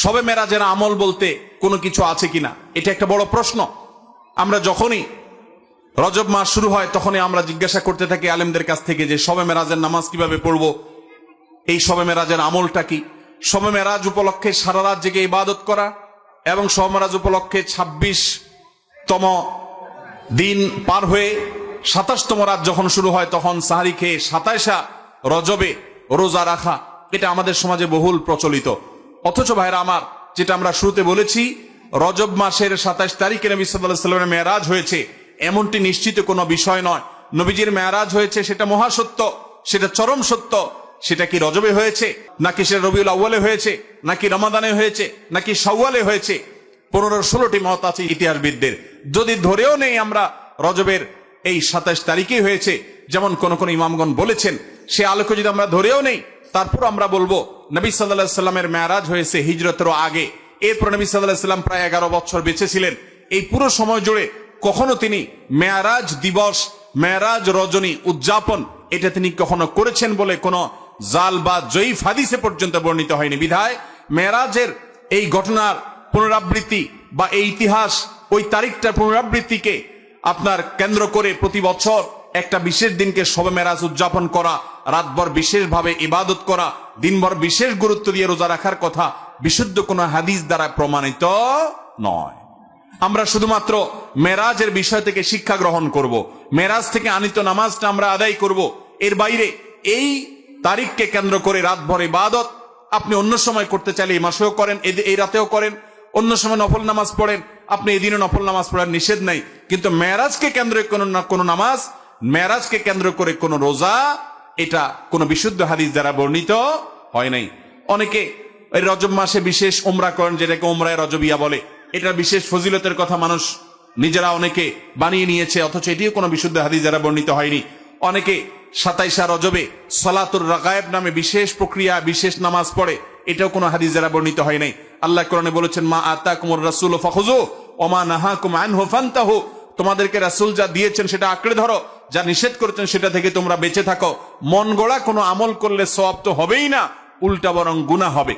শবে মেরাজের আমল বলতে কোনো কিছু আছে কিনা, এটা একটা বড় প্রশ্ন। আমরা যখনই রজব মাস শুরু হয় তখনই আমরা জিজ্ঞাসা করতে থাকি আলেমদের কাছ থেকে যে শবে মেরাজের নামাজ কিভাবে পড়বো, এই শবে মেরাজের আমলটা কি। শবে মেরাজ উপলক্ষে সারা রাত জেগে ইবাদত করা এবং শবে মেরাজ উপলক্ষে 26তম দিন পার হয়ে 27তম রাত যখন শুরু হয় তখন সাহারি খেয়ে 27 রজবে রোজা রাখা, এটা আমাদের সমাজে বহুল প্রচলিত। অথচ ভাইরা আমার, যেটা আমরা শুরুতে বলেছি, রজব মাসের 27 তারিখে নবী সাল্লাল্লাহু আলাইহি ওয়াসাল্লামের মেরাজ হয়েছে এমনটি নিশ্চিত কোনো বিষয় নয়। নবীজির মেরাজ হয়েছে সেটা মহাসত্য, সেটা চরম সত্য। সেটা কি রজবে হয়েছে, নাকি সেটা রবিউল আউয়ালে হয়েছে, নাকি রমাদানে হয়েছে, নাকি শাওয়ালে হয়েছে, 15-16টি মত আছে ইতিহাসবিদদের। যদি ধরেও নেই আমরা রজবের এই 27 তারিখেই হয়েছে, যেমন কোন কোন ইমামগণ বলেছেন, সে আলোকে যদি আমরা ধরেও নেই, তারপর আমরা বলবো নবী সাল্লাল্লাহু আলাইহি ওয়াসাল্লামের মেরাজ হয়েছে হিজরতেরও আগে। এরপর নবী সাল্লাল্লাহু আলাইহি ওয়াসাল্লাম প্রায় 11 বছর বেঁচে ছিলেন। এই পুরো সময় জুড়ে কখনো তিনি মেরাজ দিবস, মেরাজ রজনী উদযাপন এটা তিনি কখনো করেছেন বলে কোনো জাল বা জয়ীফ হাদিসে পর্যন্ত বর্ণিত হয়নি। বিধায় মেরাজের এই ঘটনার পুনরাবৃত্তি বা এই ইতিহাস, ওই তারিখটার পুনরাবৃত্তিকে আপনার কেন্দ্র করে প্রতি বছর একটা বিশেষ দিনকে শবে মেরাজ উদযাপন করা, রাতভর বিশেষভাবে ইবাদত করা, দিনভর বিশেষ গুরুত্ব দিয়ে রোজা রাখার কথা বিশুদ্ধ কোনো হাদিস দ্বারা প্রমাণিত নয়। আমরা শুধুমাত্র মেরাজের বিষয় থেকে শিক্ষা গ্রহণ করব, মেরাজ থেকে আনিত নামাজটা আমরা আদায় করব। এর বাইরে এই তারিখকে কেন্দ্র করে রাতভর ইবাদত আপনি অন্য সময় করতে চাইলে এই মাসেও করেন, এই রাতেও করেন, অন্য সময় নফল নামাজ পড়েন, আপনি এদিনও নফল নামাজ পড়ার নিষেধ নাই। কিন্তু মেরাজকে কেন্দ্র করে কোনো নামাজ, মেরাজকে কেন্দ্র করে কোনো রোজা, এটা কোনো বিশুদ্ধ হাদিস দ্বারা বর্ণিত হয় নাই। অনেকে এই রজব মাসে বিশেষ উমরা করেন, যেটাকে উমরায়ে রজবিয়া বলে। এটা বিশেষ ফজিলতের কথা মানুষ নিজেরা অনেকে বানিয়ে নিয়েছে, অথচ এটিও কোনো বিশুদ্ধ হাদিস দ্বারা বর্ণিত হয়নি। অনেকে 27 রজবে সালাতুর রাগায়েব নামে বিশেষ প্রক্রিয়া, বিশেষ নামাজ পড়ে, এটাও কোনো হাদিস দ্বারা বর্ণিত হয় নাই। আল্লাহ কোরআনে বলেছেন, মা আতাকুমুর রাসূলু ফাখুযু ওয়া মা নাহাকুম আনহু ফান্তাহু, তোমাদেরকে রাসূল যা দিয়েছেন সেটা আঁকড়ে ধরো, যা নিষেধ করেছেন সেটা থেকে তোমরা বেঁচে থাকো। মন গড়া কোনো আমল করলে সওয়াব তো হবেই না, উল্টা বরং গুনাহ হবে।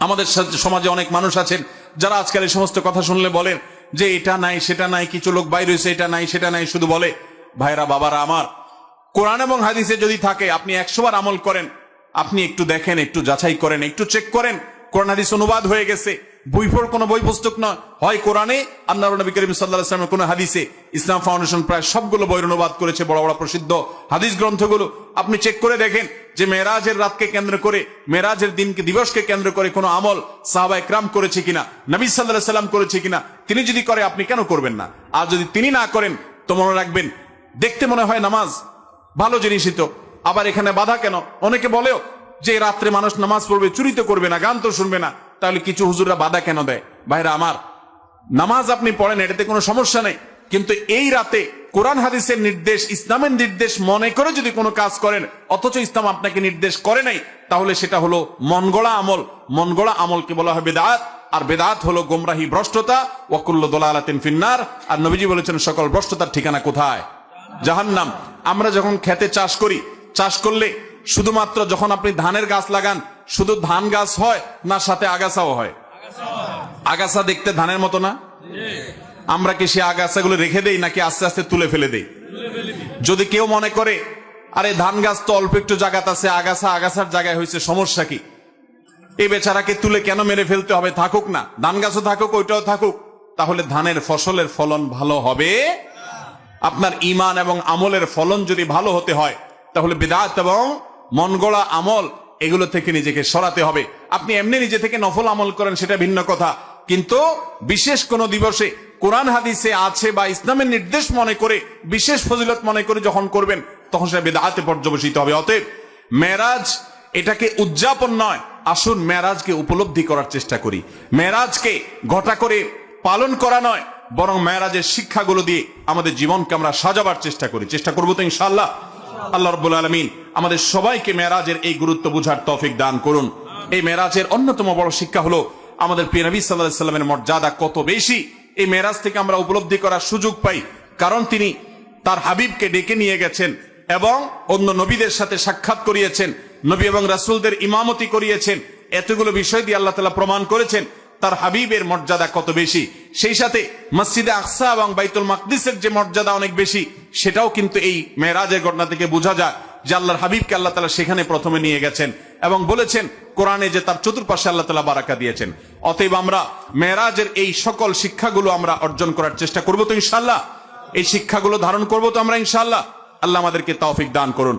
আমাদের সমাজে অনেক মানুষ আছেন যারা আজকাল এই সমস্ত কথা শুনলে বলেন যে এটা নাই সেটা নাই, কিছু লোক বাইরে হয়েছে, এটা নাই সেটা নাই শুধু বলে। ভাইরা বাবারা আমার, কোরআন এবং হাদিসে যদি থাকে আপনি 100 বার আমল করেন, আপনি একটু দেখেন, একটু যাচাই করেন, একটু চেক করেন। কোরআন হাদিস অনুবাদ হয়ে গেছে, বইফোর কোনো বই পুস্তক নয়, হয় কোরআনে আল্লাহর নবী করিম সাল্লাল্লাহু আলাইহি ওয়াসাল্লামের কোনো হাদিসে। ইসলাম ফাউন্ডেশন প্রায় সবগুলো বই অনুবাদ করেছে, বড় বড় প্রসিদ্ধ হাদিস গ্রন্থগুলো। আপনি চেক করে দেখেন যে মেরাজের রাতকে কেন্দ্র করে, মেরাজের দিনকে, দিবসকে কেন্দ্র করে কোনো আমল সাহাবায়ে কেরাম করেছে কিনা, নবী সাল্লাল্লাহু আলাইহি ওয়াসাল্লাম করেছে কিনা। তিনি যদি করে আপনি কেন করবেন না? আর যদি তিনি না করেন তো মনে রাখবেন, দেখতে মনে হয় নামাজ ভালো জিনিসই তো, আবার এখানে বাধা কেন? অনেকে বলেও যে রাত্রে মানুষ নামাজ পড়বে, চুরি তো করবে না, গান তো শুনবে না, তাহলে কিছু হুজুররা বাধা কেন দেয়? ভাইরা আমার, নামাজ আপনি পড়েন, এটাতে কোনো সমস্যা নেই, কিন্তু এই রাতে কোরআন হাদিসের নির্দেশ, ইসলামের নির্দেশ মনে করে যদি কোনো কাজ করেন, অথচ ইসলাম আপনাকে নির্দেশ করে নাই, তাহলে সেটা হলো মন গড়া আমল। মন গড়া আমলকে বলা হয় বেদাত, আর বেদাত হলো গোমরাহি, ভ্রষ্টতা। ওয়া কুল্লু দালালাতিন ফিন্নার, আর নবীজি বলেছেন সকল ভ্রষ্টতার ঠিকানা কোথায়? জাহান্নাম। আমরা যখন খেতে চাষ করি, চাষ করলে শুধুমাত্র যখন আপনি ধানের গাছ লাগান, শুধু ধান গাছ হয় না সাথে আগাছাও হয়? আগাছা দেখতে ধানের মতো না? আমরা কি সে আগাছাগুলো রেখে দেই নাকি আস্তে আস্তে তুলে ফেলে দেই? যদি কেউ মনে করে আরে ধান গাছ তো অল্প একটু জায়গাত আছে, আগাছা আগাছার জায়গায় হয়েছে, সমস্যা কি? এই বেচারাকে তুলে কেন মেরে ফেলতে হবে? থাকুক না, ধান গাছও থাকুক, ওইটাও থাকুক, তাহলে ধানের ফসলের ফলন ভালো হবে। আপনার ঈমান এবং আমলের ফলন যদি ভালো হতে হয়, তাহলে বিদআত এবং মন গড়া আমল এগুলো থেকে নিজেকে সরাতে হবে। আপনি এমনি নিজে থেকে নফল আমল করেন, সেটা ভিন্ন কথা, কিন্তু বিশেষ কোন দিবসে কোরআন হাদিসে আছে বা ইসলামের নির্দেশ মনে করে, বিশেষ ফজিলত মনে করে যখন করবেন, তখন সেটা বিদআতে পর্যবসিত হবে। অতএব মেরাজ এটাকে উদযাপন নয়, আসুন মেরাজকে উপলব্ধি করার চেষ্টা করি। মেরাজকে ঘটা করে পালন করা নয়, বরং মেরাজের শিক্ষাগুলো দিয়ে আমাদের জীবনকে আমরা সাজাবার চেষ্টা করবো তো ইনশাআল্লাহ। আল্লাহ রাব্বুল আলামিন আমাদের সবাইকে মেরাজের এই গুরুত্ব বুঝার তৌফিক দান করুন। এই মেরাজের অন্যতম বড় শিক্ষা হলো আমাদের প্রিয় নবী সাল্লাল্লাহু আলাইহি ওয়াসাল্লামের মর্যাদা কত বেশি। এই মেরাজ থেকে আমরা উপলব্ধি করার সুযোগ পাই, কারণ তিনি তার হাবিবকে ডেকে নিয়ে গেছেন এবং অন্য নবীদের সাথে সাক্ষাৎ করিয়েছেন, নবী এবং রাসূলদের ইমামতি করিয়েছেন, এতগুলো বিষয় দিয়ে আল্লাহ তাআলা প্রমাণ করেছেন তার হাবিবের মর্যাদা কত বেশি। সেই সাথে মসজিদে আকসা এবং বাইতুল মাকদিসের যে মর্যাদা অনেক বেশি, সেটাও কিন্তু এই মেরাজের ঘটনা থেকে বোঝা যায় যে আল্লাহর হাবিবকে আল্লাহ তাআলা সেখানে প্রথমে নিয়ে গেছেন এবং বলেছেন কোরআনে যে তার চতুর্পাশে আল্লাহ তাআলা বারাকা দিয়েছেন। অতএব আমরা মেরাজের এই সকল শিক্ষাগুলো আমরা অর্জন করার চেষ্টা করব তো ইনশাআল্লাহ, এই শিক্ষাগুলো ধারণ করব তো আমরা ইনশাআল্লাহ। আল্লাহ আমাদেরকে তৌফিক দান করুন।